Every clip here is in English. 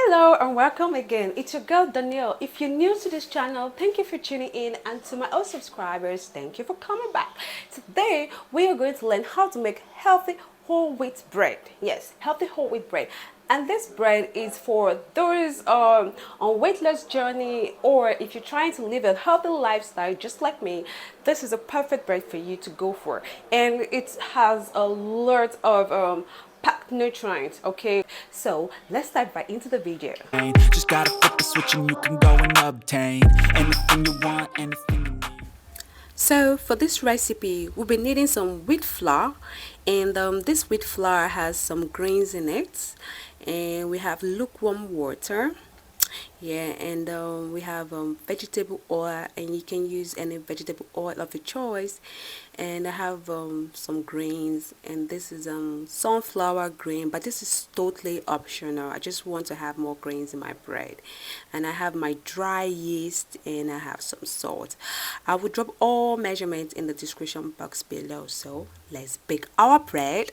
Hello and welcome again. It's your girl Danielle. If you're new to this channel, thank you for tuning in, and to my old subscribers, thank you for coming back. Today we are going to learn how to make healthy whole wheat bread. Yes, healthy whole wheat bread. And this bread is for those on weight loss journey, or if you're trying to live a healthy lifestyle just like me. This is a perfect bread for you to go for, and it has a lot of packed nutrients. Okay, so let's dive right into the video. Just gotta flip the switch and you can go and obtain anything you want, anything you need. So for this recipe, we'll be needing some wheat flour, and this wheat flour has some grains in it, and we have lukewarm water. Yeah, and we have vegetable oil, and you can use any vegetable oil of your choice. And I have some grains, and this is sunflower grain, but this is totally optional. I just want to have more grains in my bread. And I have my dry yeast, and I have some salt. I will drop all measurements in the description box below. So let's bake our bread.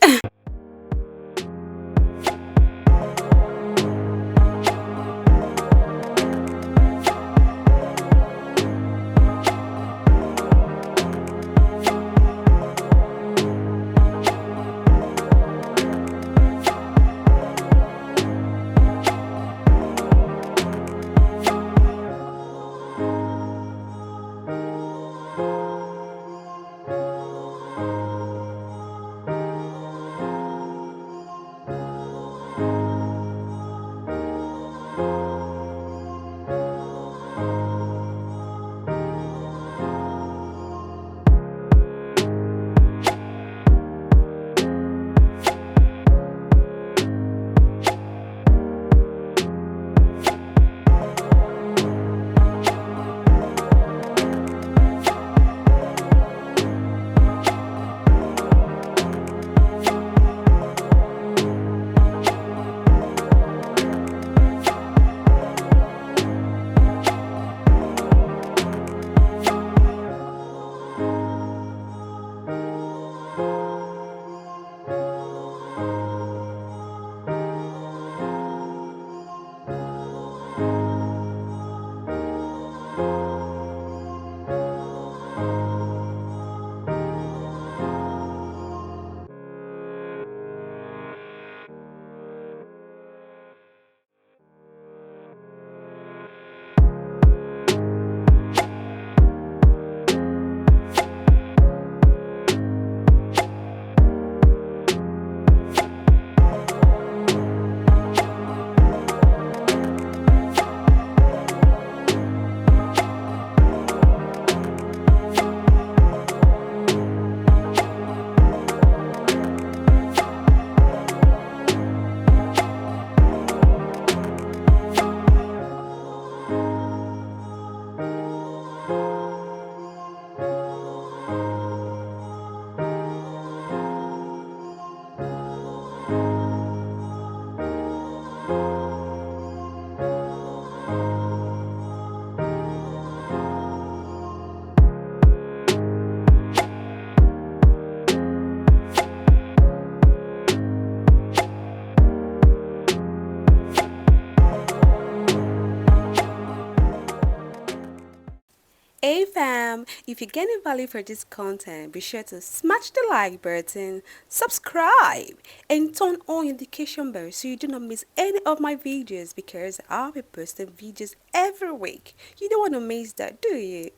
Hey fam, if you're getting value for this content, be sure to smash the like button, subscribe, and turn on notification bell so you do not miss any of my videos, because I'll be posting videos every week. You don't want to miss that, do you?